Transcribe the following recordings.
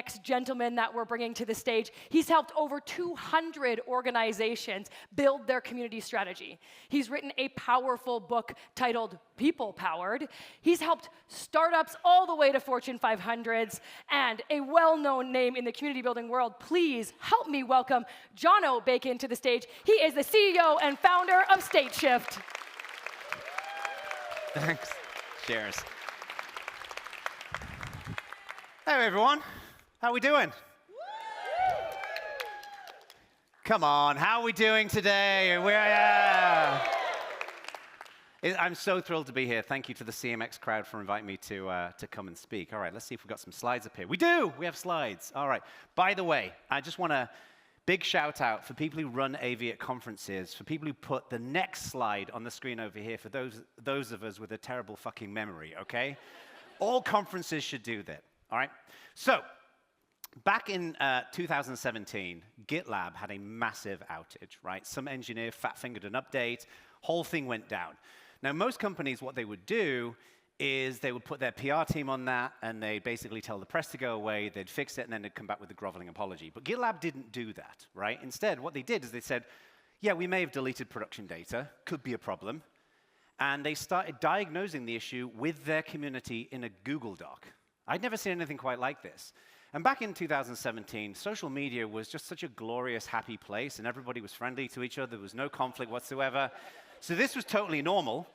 next gentleman that we're bringing to the stage. He's helped over 200 organizations build their community strategy. He's written a powerful book titled People Powered. He's helped startups all the way to Fortune 500s and a well-known name in the community building world. Please help me welcome Jono Bacon to the stage. He is the CEO and founder of StateShift. Thanks. Cheers. Hey, everyone. How are we doing? Come on, how are we doing today? I'm so thrilled to be here. Thank you to the CMX crowd for inviting me to come and speak. All right, let's see if we've got some slides up here. We do! We have slides. All right. By the way, I just want to big shout out for people who run AV at conferences, for people who put the next slide on the screen over here, for those of us with a terrible fucking memory, okay? All conferences should do that, all right? So, back in 2017, GitLab had a massive outage, right? Some engineer fat-fingered an update, whole thing went down. Now, most companies, what they would do is they would put their PR team on that, and they'd basically tell the press to go away, they'd fix it, and then they'd come back with a groveling apology. But GitLab didn't do that, right? Instead, what they did is they said, yeah, we may have deleted production data, could be a problem, and they started diagnosing the issue with their community in a Google Doc. I'd never seen anything quite like this. And back in 2017, social media was just such a glorious, happy place, and everybody was friendly to each other, there was no conflict whatsoever. So this was totally normal.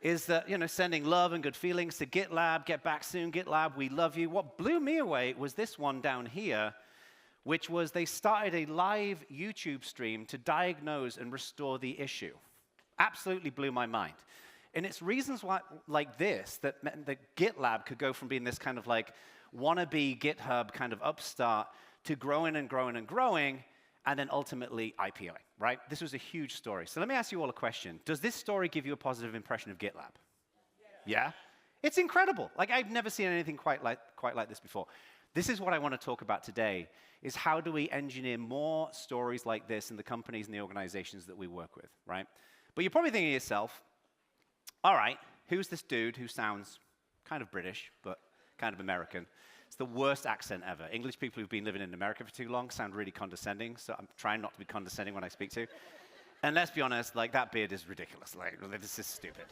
Is that, sending love and good feelings to GitLab, get back soon, GitLab, we love you. What blew me away was this one down here, which was they started a live YouTube stream to diagnose and restore the issue. Absolutely blew my mind. And it's reasons why, like this that meant that GitLab could go from being this kind of like wannabe GitHub kind of upstart to growing and growing and growing, and then ultimately IPOing, right? This was a huge story. So let me ask you all a question. Does this story give you a positive impression of GitLab? Yeah? It's incredible. Like, I've never seen anything quite like this before. This is what I want to talk about today, is how do we engineer more stories like this in the companies and the organizations that we work with, right? But you're probably thinking to yourself, all right, who's this dude who sounds kind of British, but kind of American? It's the worst accent ever. English people who've been living in America for too long sound really condescending, so I'm trying not to be condescending when I speak to. And let's be honest, like, that beard is ridiculous. Like, this is stupid.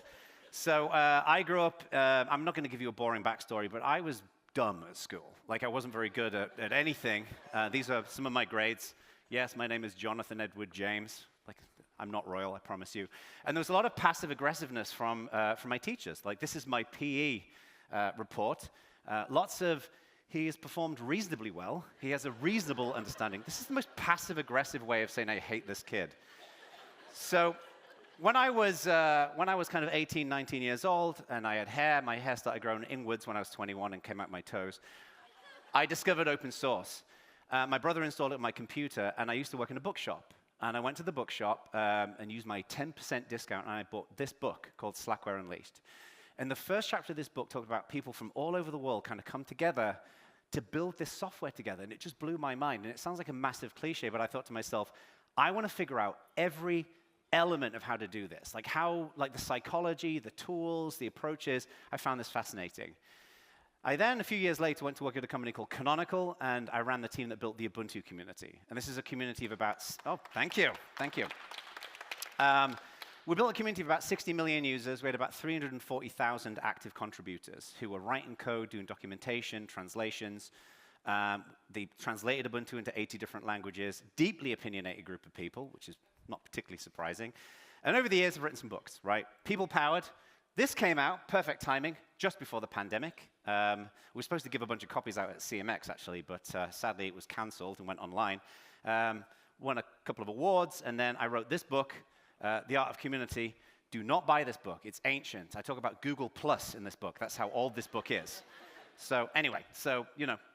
So I grew up, I'm not going to give you a boring backstory, but I was dumb at school. Like, I wasn't very good at anything. These are some of my grades. Yes, my name is Jonathan Edward James. Like, I'm not royal, I promise you. And there was a lot of passive aggressiveness from my teachers. Like, this is my PE report. Lots of, he has performed reasonably well. He has a reasonable understanding. This is the most passive-aggressive way of saying I hate this kid. So when I was kind of 18, 19 years old, and I had hair, my hair started growing inwards when I was 21 and came out my toes, I discovered open source. My brother installed it on my computer, and I used to work in a bookshop. And I went to the bookshop and used my 10% discount, and I bought this book called Slackware Unleashed. And the first chapter of this book talked about people from all over the world kind of come together to build this software together, and it just blew my mind. And it sounds like a massive cliche, but I thought to myself, I want to figure out every element of how to do this, like the psychology, the tools, the approaches. I found this fascinating. I then, a few years later, went to work at a company called Canonical, and I ran the team that built the Ubuntu community. And this is a community of about, oh, thank you. We built a community of about 60 million users. We had about 340,000 active contributors who were writing code, doing documentation, translations. They translated Ubuntu into 80 different languages. Deeply opinionated group of people, which is not particularly surprising. And over the years, I've written some books, right? People Powered. This came out, perfect timing, just before the pandemic. We were supposed to give a bunch of copies out at CMX, actually, but sadly it was canceled and went online. Won a couple of awards, and then I wrote this book, The Art of Community. Do not buy this book. It's ancient. I talk about Google Plus in this book. That's how old this book is. So anyway,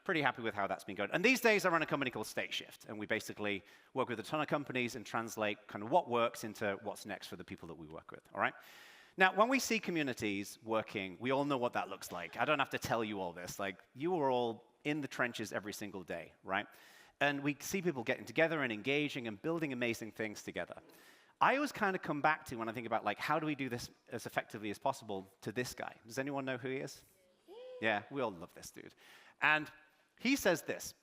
pretty happy with how that's been going. And these days, I run a company called StateShift, and we basically work with a ton of companies and translate kind of what works into what's next for the people that we work with, all right? Now, when we see communities working, we all know what that looks like. I don't have to tell you all this. Like, you are all in the trenches every single day, right? And we see people getting together and engaging and building amazing things together. I always kind of come back to, when I think about, like, how do we do this as effectively as possible, to this guy. Does anyone know who he is? Yeah, we all love this dude. And He says this: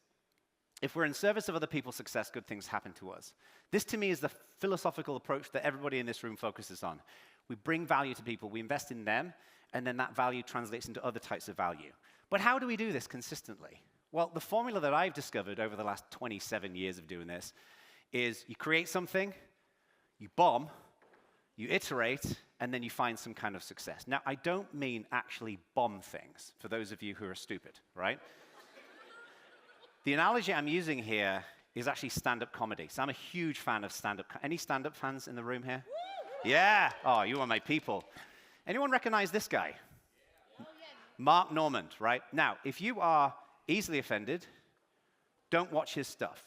if we're in service of other people's success, good things happen to us. This, to me, is the philosophical approach that everybody in this room focuses on. We bring value to people, we invest in them, and then that value translates into other types of value. But how do we do this consistently? Well, the formula that I've discovered over the last 27 years of doing this is you create something, you bomb, you iterate, and then you find some kind of success. Now, I don't mean actually bomb things, for those of you who are stupid, right? The analogy I'm using here is actually stand-up comedy. So I'm a huge fan of stand-up. Any stand-up fans in the room here? Yeah. Oh, you are my people. Anyone recognize this guy? Mark Normand, right? Now, if you are easily offended, don't watch his stuff.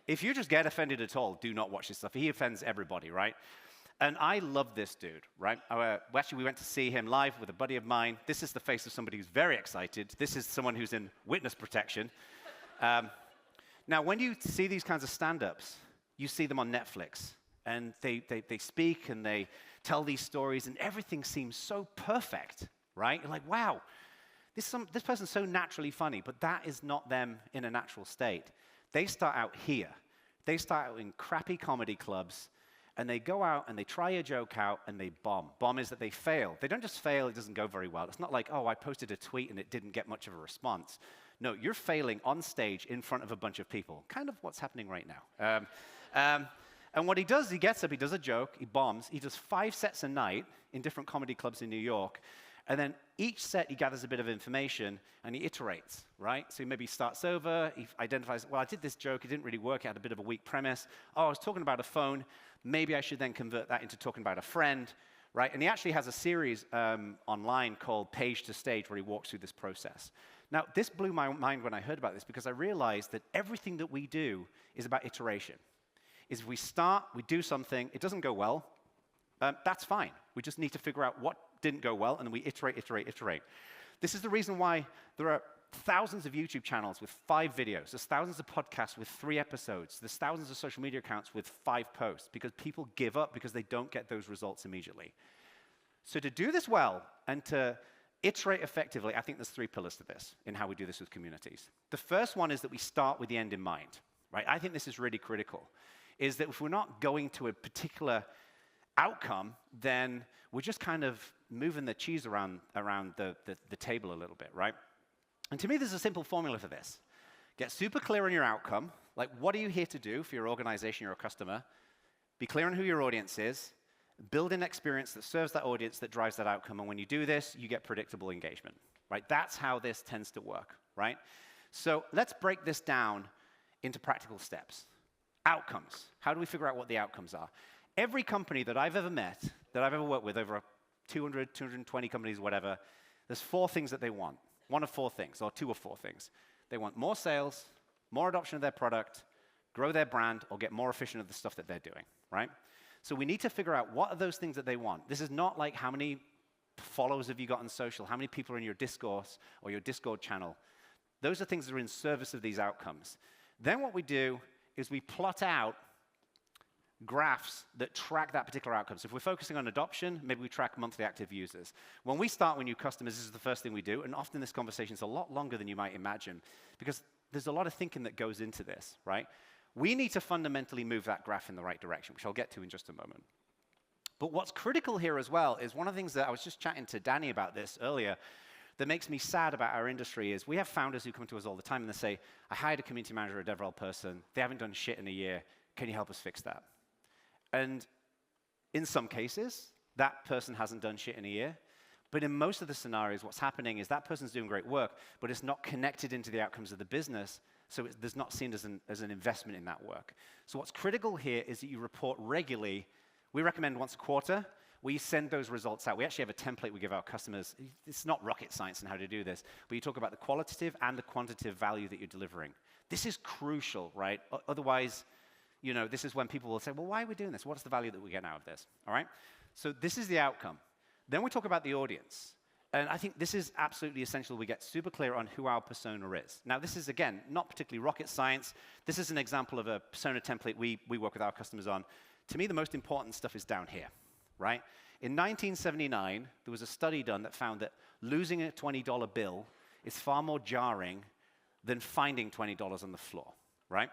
If you just get offended at all, do not watch his stuff. He offends everybody, right? And I love this dude, right? Actually, we went to see him live with a buddy of mine. This is the face of somebody who's very excited. This is someone who's in witness protection. Now, when you see these kinds of stand-ups, you see them on Netflix. And they speak and they tell these stories, and everything seems so perfect, right? You're like, wow, this person's so naturally funny, but that is not them in a natural state. They start out here. They start out in crappy comedy clubs, and they go out and they try a joke out and they bomb. Bomb is that they fail. They don't just fail, it doesn't go very well. It's not like, oh, I posted a tweet and it didn't get much of a response. No, you're failing on stage in front of a bunch of people. Kind of what's happening right now. And what he does, he gets up, he does a joke, he bombs. He does 5 sets a night in different comedy clubs in New York. And then each set, he gathers a bit of information, and he iterates, right? So he maybe starts over, he identifies, well, I did this joke, it didn't really work, it had a bit of a weak premise. Oh, I was talking about a phone, maybe I should then convert that into talking about a friend, right? And he actually has a series online called Page to Stage where he walks through this process. Now, this blew my mind when I heard about this because I realized that everything that we do is about iteration. Is if we start, we do something, it doesn't go well, that's fine. We just need to figure out what didn't go well, and then we iterate, iterate, iterate. This is the reason why there are thousands of YouTube channels with 5 videos. There's thousands of podcasts with 3 episodes. There's thousands of social media accounts with 5 posts because people give up because they don't get those results immediately. So to do this well and to iterate effectively, I think there's 3 pillars to this in how we do this with communities. The first one is that we start with the end in mind, right? I think this is really critical, is that if we're not going to a particular outcome, then we're just kind of moving the cheese around the table a little bit, right? And to me, there's a simple formula for this. Get super clear on your outcome, like what are you here to do for your organization or your customer? Be clear on who your audience is. Build an experience that serves that audience, that drives that outcome, and when you do this, you get predictable engagement, right? That's how this tends to work, right? So let's break this down into practical steps. Outcomes. How do we figure out what the outcomes are? Every company that I've ever met, that I've ever worked with, over 200, 220 companies, whatever, there's 4 things that they want. 1 of 4 things, or 2 or 4 things. They want more sales, more adoption of their product, grow their brand, or get more efficient at the stuff that they're doing, right? So we need to figure out what are those things that they want. This is not like how many followers have you got on social, how many people are in your discourse or your Discord channel. Those are things that are in service of these outcomes. Then what we do is we plot out graphs that track that particular outcome. So if we're focusing on adoption, maybe we track monthly active users. When we start with new customers, this is the first thing we do, and often this conversation is a lot longer than you might imagine because there's a lot of thinking that goes into this, right? We need to fundamentally move that graph in the right direction, which I'll get to in just a moment. But what's critical here as well is one of the things that I was just chatting to Danny about this earlier that makes me sad about our industry is we have founders who come to us all the time and they say, I hired a community manager or a DevRel person, they haven't done shit in a year, can you help us fix that? And in some cases, that person hasn't done shit in a year. But in most of the scenarios, what's happening is that person's doing great work, but it's not connected into the outcomes of the business, so there's not seen as an investment in that work. So what's critical here is that you report regularly. We recommend once a quarter. We send those results out. We actually have a template we give our customers. It's not rocket science in how to do this, but you talk about the qualitative and the quantitative value that you're delivering. This is crucial, right? Otherwise, you know, this is when people will say, well, why are we doing this? What's the value that we get out of this? All right? So this is the outcome. Then we talk about the audience. And I think this is absolutely essential. We get super clear on who our persona is. Now, this is, again, not particularly rocket science. This is an example of a persona template we work with our customers on. To me, the most important stuff is down here, right? In 1979, there was a study done that found that losing a $20 bill is far more jarring than finding $20 on the floor, right?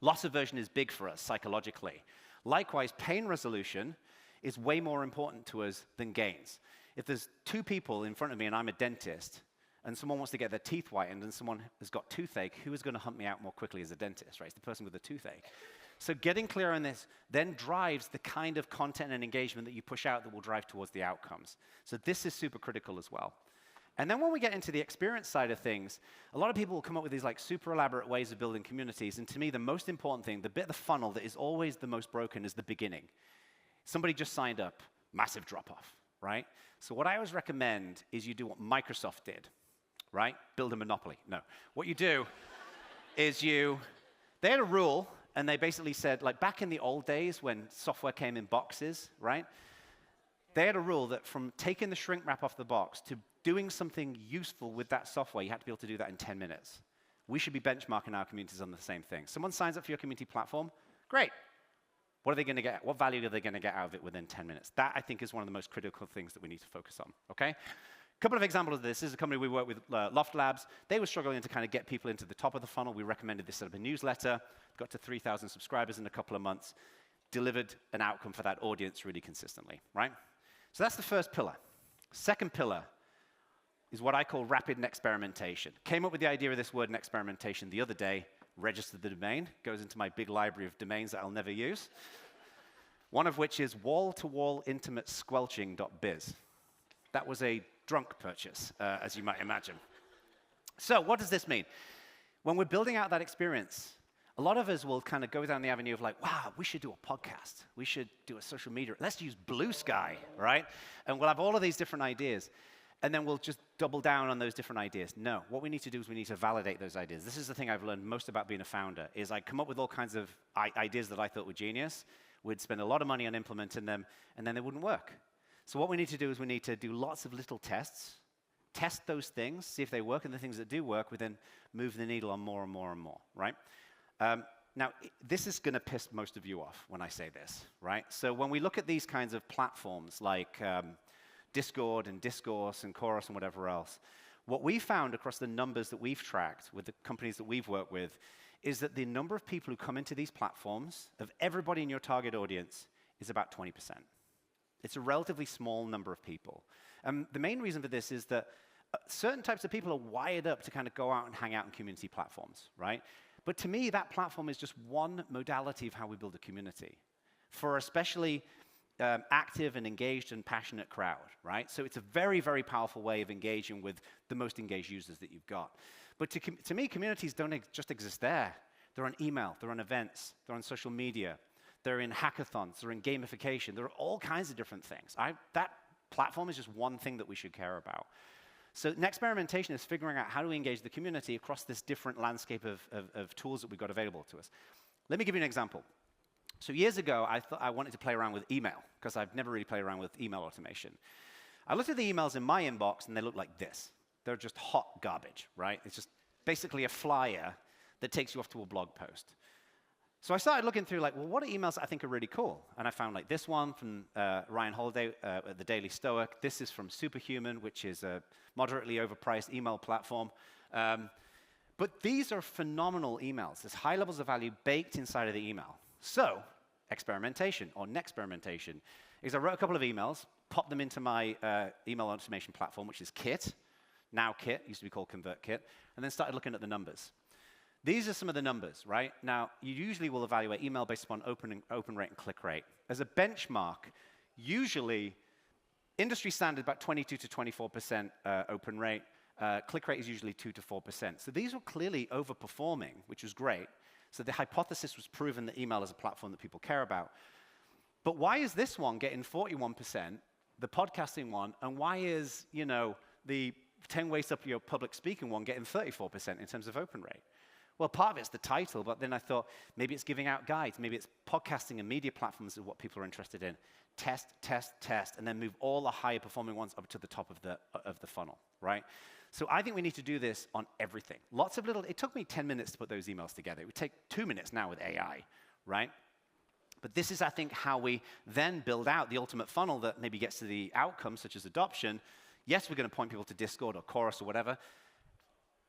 Loss aversion is big for us psychologically. Likewise, pain resolution is way more important to us than gains. If there's two people in front of me and I'm a dentist, and someone wants to get their teeth whitened and someone has got toothache, who is going to hunt me out more quickly as a dentist, right? It's the person with the toothache. So getting clear on this then drives the kind of content and engagement that you push out that will drive towards the outcomes. So this is super critical as well. And then when we get into the experience side of things, a lot of people will come up with these like super elaborate ways of building communities. And to me, the most important thing, the bit of the funnel that is always the most broken is the beginning. Somebody just signed up, massive drop-off, right? So what I always recommend is you do what Microsoft did, right? Build a monopoly. No. What you do is they had a rule, and they basically said, like back in the old days when software came in boxes, right? They had a rule that from taking the shrink wrap off the box to doing something useful with that software, you had to be able to do that in 10 minutes. We should be benchmarking our communities on the same thing. Someone signs up for your community platform, great. What are they going to get? What value are they going to get out of it within 10 minutes? That, I think, is one of the most critical things that we need to focus on, okay? A couple of examples of this. This is a company we work with, Loft Labs. They were struggling to kind of get people into the top of the funnel. We recommended this set up a newsletter, got to 3,000 subscribers in a couple of months, delivered an outcome for that audience really consistently, right? So that's the first pillar. Second pillar is what I call rapid experimentation. Came up with the idea of this word experimentation the other day, registered the domain, goes into my big library of domains that I'll never use, one of which is wall-to-wall-intimate-squelching.biz. That was a drunk purchase, as you might imagine. So what does this mean? When we're building out that experience, a lot of us will kind of go down the avenue of like, wow, we should do a podcast. We should do a social media. Let's use Blue Sky, right? And we'll have all of these different ideas. And then we'll just double down on those different ideas. No, what we need to do is we need to validate those ideas. This is the thing I've learned most about being a founder, is I come up with all kinds of ideas that I thought were genius. We'd spend a lot of money on implementing them, and then they wouldn't work. So what we need to do is we need to do lots of little tests, test those things, see if they work, and the things that do work, we then move the needle on more and more and more, right? Now, this is going to piss most of you off when I say this, right? So when we look at these kinds of platforms like Discord and Discourse and Chorus and whatever else, what we found across the numbers that we've tracked with the companies that we've worked with is that the number of people who come into these platforms, of everybody in your target audience, is about 20%. It's a relatively small number of people. The main reason for this is that certain types of people are wired up to kind of go out and hang out in community platforms, right? But to me, that platform is just one modality of how we build a community for especially active and engaged and passionate crowd, right? So it's a very, very powerful way of engaging with the most engaged users that you've got. But to me, communities don't just exist there. They're on email, they're on events, they're on social media, they're in hackathons, they're in gamification, there are all kinds of different things. That platform is just one thing that we should care about. So experimentation is figuring out how do we engage the community across this different landscape of tools that we've got available to us. Let me give you an example. So years ago, I thought I wanted to play around with email, because I've never really played around with email automation. I looked at the emails in my inbox, and they look like this. They're just hot garbage, right? It's just basically a flyer that takes you off to a blog post. So I started looking through, like, well, what are emails that I think are really cool? And I found, like, this one from Ryan Holiday at the Daily Stoic. This is from Superhuman, which is a moderately overpriced email platform. But these are phenomenal emails. There's high levels of value baked inside of the email. So experimentation, or nexperimentation, is I wrote a couple of emails, popped them into my email automation platform, which is Kit, now Kit, used to be called ConvertKit, and then started looking at the numbers. These are some of the numbers, right? Now, you usually will evaluate email based upon open rate and click rate. As a benchmark, usually, industry standard about 22 to 24% open rate. Click rate is usually 2 to 4%. So these were clearly overperforming, which was great. So the hypothesis was proven that email is a platform that people care about. But why is this one getting 41%, the podcasting one, and why is, you know, the 10 ways up your public speaking one getting 34% in terms of open rate? Well, part of it's the title, but then I thought maybe it's giving out guides. Maybe it's podcasting and media platforms is what people are interested in. Test, test, test, and then move all the higher performing ones up to the top of the funnel, right? So I think we need to do this on everything. Lots of little, it took me 10 minutes to put those emails together. It would take 2 minutes now with AI, right? But this is, I think, how we then build out the ultimate funnel that maybe gets to the outcomes, such as adoption. Yes, we're going to point people to Discord or Chorus or whatever.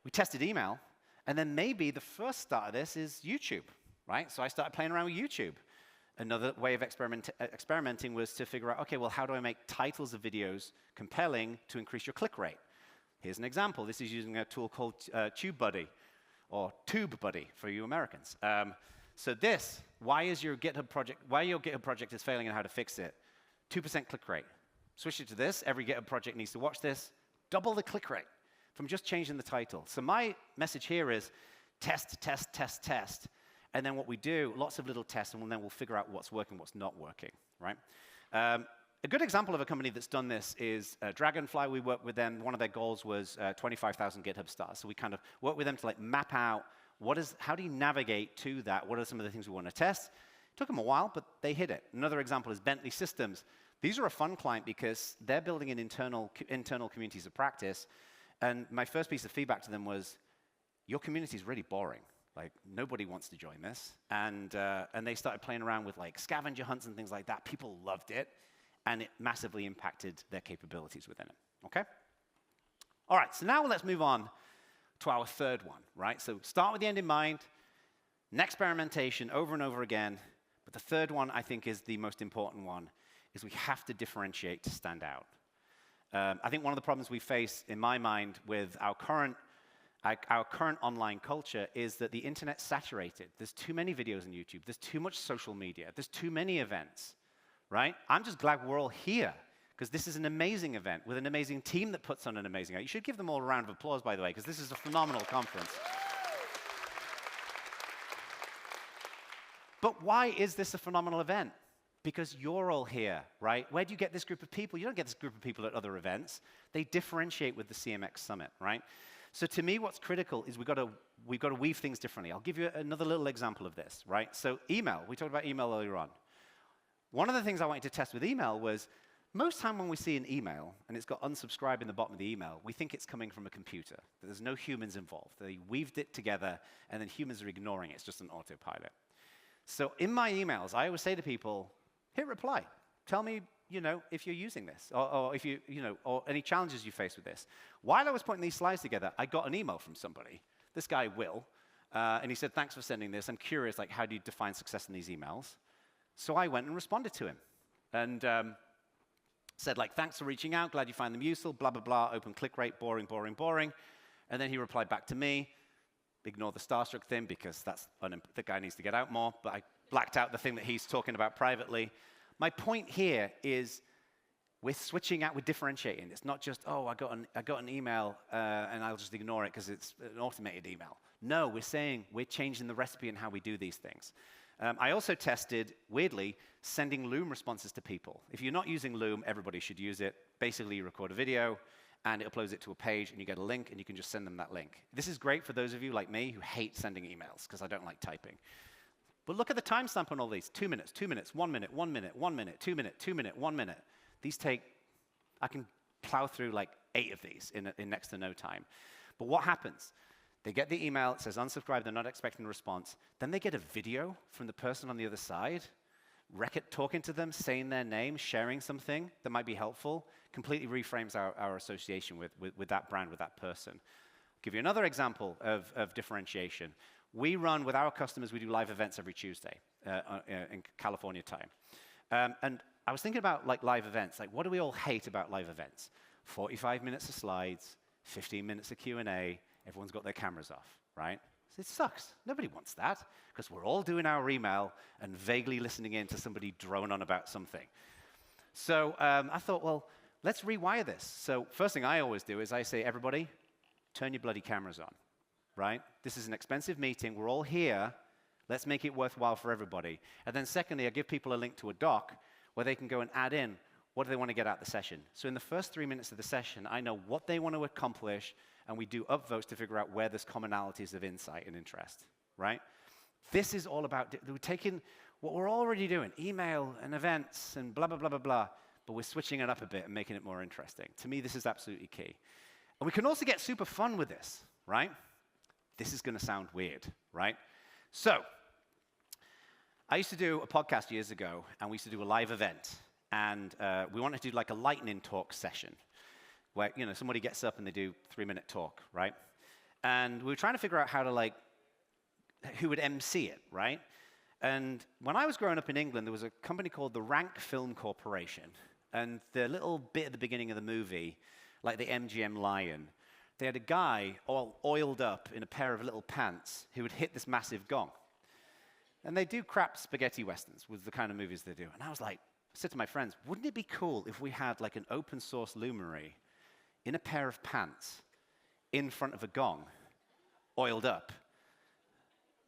We tested email, and then maybe the first start of this is YouTube, right? So I started playing around with YouTube. Another way of experimenting was to figure out, okay, well, how do I make titles of videos compelling to increase your click rate? Here's an example. This is using a tool called TubeBuddy, or TubeBuddy for you Americans. So this, why your GitHub project is failing and how to fix it. 2% click rate. Switch it to this. Every GitHub project needs to watch this. Double the click rate from just changing the title. So my message here is test, test, test, test. And then what we do, lots of little tests, and then we'll figure out what's working, what's not working, right? A good example of a company that's done this is Dragonfly. We worked with them. One of their goals was 25,000 GitHub stars. So we kind of worked with them to map out how do you navigate to that? What are some of the things we want to test? It took them a while, but they hit it. Another example is Bentley Systems. These are a fun client because they're building in internal communities of practice. And my first piece of feedback to them was, your community is really boring. Nobody wants to join this. And they started playing around with scavenger hunts and things like that. People loved it. And it massively impacted their capabilities within it, okay? All right, so now let's move on to our third one, right? So start with the end in mind, next experimentation over and over again, but the third one I think is the most important one, is we have to differentiate to stand out. I think one of the problems we face, in my mind, with our current online culture is that the internet's saturated. There's too many videos on YouTube. There's too much social media. There's too many events. Right? I'm just glad we're all here, because this is an amazing event with an amazing team that puts on an amazing event. You should give them all a round of applause, by the way, because this is a phenomenal conference. But why is this a phenomenal event? Because you're all here, right? Where do you get this group of people? You don't get this group of people at other events. They differentiate with the CMX Summit, right? So to me, what's critical is we've got to weave things differently. I'll give you another little example of this, right? So email. We talked about email earlier on. One of the things I wanted to test with email was, most time when we see an email and it's got unsubscribe in the bottom of the email, we think it's coming from a computer, that there's no humans involved. They weaved it together, and then humans are ignoring it. It's just an autopilot. So in my emails, I always say to people, hit reply. Tell me, if you're using this, or if or any challenges you face with this. While I was putting these slides together, I got an email from somebody. This guy, Will, and he said, thanks for sending this. I'm curious, how do you define success in these emails? So I went and responded to him and said, thanks for reaching out, glad you find them useful, blah, blah, blah, open click rate, boring, boring, boring. And then he replied back to me, ignore the starstruck thing because the guy needs to get out more, but I blacked out the thing that he's talking about privately. My point here is we're switching out, we're differentiating. It's not just, I got an email and I'll just ignore it because it's an automated email. No, we're saying we're changing the recipe and how we do these things. I also tested, weirdly, sending Loom responses to people. If you're not using Loom, everybody should use it. Basically, you record a video, and it uploads it to a page, and you get a link, and you can just send them that link. This is great for those of you like me who hate sending emails, because I don't like typing. But look at the timestamp on all these. 2 minutes, 2 minutes, 1 minute, 1 minute, 1 minute, 2 minute, 2 minute, 1 minute. These I can plow through 8 of these in next to no time. But what happens? They get the email, it says unsubscribe, they're not expecting a response. Then they get a video from the person on the other side, talking to them, saying their name, sharing something that might be helpful, completely reframes our association with that brand, with that person. I'll give you another example of differentiation. We run, with our customers, we do live events every Tuesday in California time. And I was thinking about live events. What do we all hate about live events? 45 minutes of slides, 15 minutes of Q&A, everyone's got their cameras off, right? So it sucks. Nobody wants that, because we're all doing our email and vaguely listening in to somebody drone on about something. So I thought, well, let's rewire this. So first thing I always do is I say, everybody, turn your bloody cameras on, right? This is an expensive meeting. We're all here. Let's make it worthwhile for everybody. And then secondly, I give people a link to a doc where they can go and add in what do they want to get out of the session. So in the first 3 minutes of the session, I know what they want to accomplish, and we do upvotes to figure out where there's commonalities of insight and interest, right? This is all about, we're taking what we're already doing, email and events and blah, blah, blah, blah, blah, but we're switching it up a bit and making it more interesting. To me, this is absolutely key. And we can also get super fun with this, right? This is going to sound weird, right? So I used to do a podcast years ago, and we used to do a live event. And we wanted to do like a lightning talk session where somebody gets up and they do 3-minute talk, right? And we were trying to figure out how to, like, who would MC it, right? And when I was growing up in England, there was a company called the Rank Film Corporation. And the little bit at the beginning of the movie, like the MGM lion, they had a guy all oiled up in a pair of little pants who would hit this massive gong. And they do crap spaghetti westerns, was the kind of movies they do. And I was like, I said to my friends, wouldn't it be cool if we had like an open source luminary in a pair of pants in front of a gong, oiled up,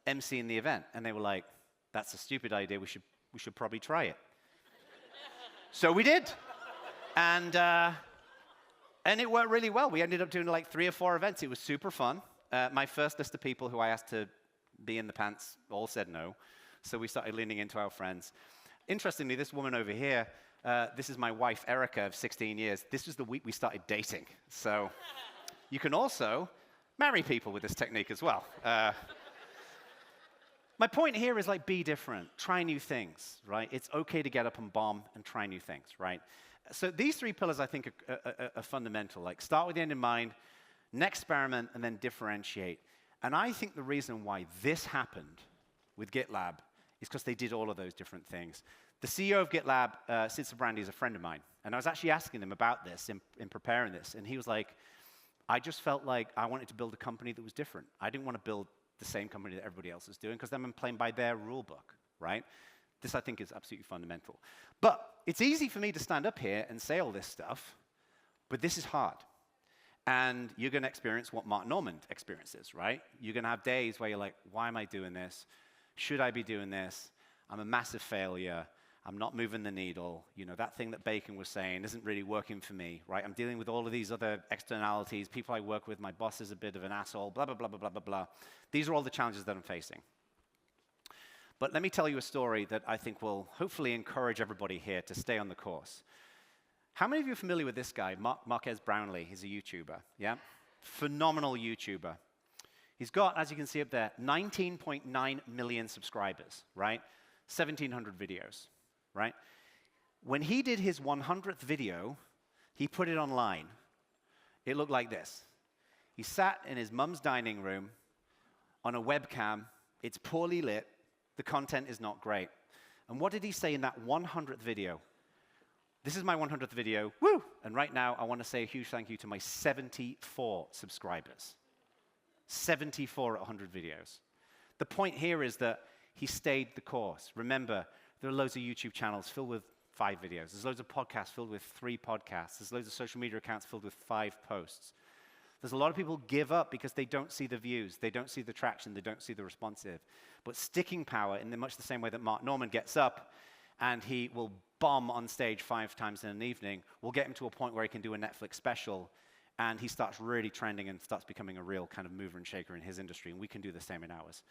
emceeing the event? And they were like, that's a stupid idea, we should probably try it. So we did. And it worked really well. We ended up doing like 3 or 4 events. It was super fun. My first list of people who I asked to be in the pants all said no. So we started leaning into our friends. Interestingly, this woman over here, this is my wife, Erica, of 16 years. This was the week we started dating. So you can also marry people with this technique as well. My point here is, like, be different. Try new things, right? It's okay to get up and bomb and try new things, right? So these 3 pillars, I think, are fundamental. Like, start with the end in mind, next experiment, and then differentiate. And I think the reason why this happened with GitLab is because they did all of those different things. The CEO of GitLab, Sid Sijbrandij, is a friend of mine. And I was actually asking him about this in preparing this. And he was like, I just felt like I wanted to build a company that was different. I didn't want to build the same company that everybody else is doing, because then I'm playing by their rule book, right? This, I think, is absolutely fundamental. But it's easy for me to stand up here and say all this stuff, but this is hard. And you're going to experience what Mark Normand experiences, right? You're going to have days where you're like, why am I doing this? Should I be doing this? I'm a massive failure. I'm not moving the needle. You know, that thing that Bacon was saying isn't really working for me, right? I'm dealing with all of these other externalities. People I work with, my boss is a bit of an asshole, blah, blah, blah, blah, blah, blah, blah. These are all the challenges that I'm facing. But let me tell you a story that I think will hopefully encourage everybody here to stay on the course. How many of you are familiar with this guy, Marques Brownlee? He's a YouTuber, yeah? Phenomenal YouTuber. He's got, as you can see up there, 19.9 million subscribers, right? 1,700 videos. Right? When he did his 100th video, he put it online. It looked like this. He sat in his mum's dining room on a webcam. It's poorly lit. The content is not great. And what did he say in that 100th video? This is my 100th video. Woo! And right now, I want to say a huge thank you to my 74 subscribers. 74 at 100 videos. The point here is that he stayed the course. Remember, there are loads of YouTube channels filled with 5 videos. There's loads of podcasts filled with 3 podcasts. There's loads of social media accounts filled with 5 posts. There's a lot of people give up because they don't see the views, they don't see the traction, they don't see the responsive. But sticking power, in much the same way that Mark Normand gets up and he will bomb on stage 5 times in an evening, will get him to a point where he can do a Netflix special and he starts really trending and starts becoming a real kind of mover and shaker in his industry, and we can do the same in ours.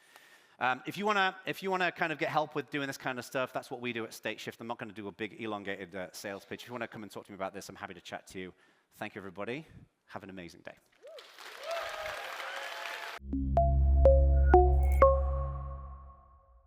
If you want to kind of get help with doing this kind of stuff, that's what we do at StateShift. I'm not going to do a big elongated sales pitch. If you want to come and talk to me about this, I'm happy to chat to you. Thank you, everybody. Have an amazing day.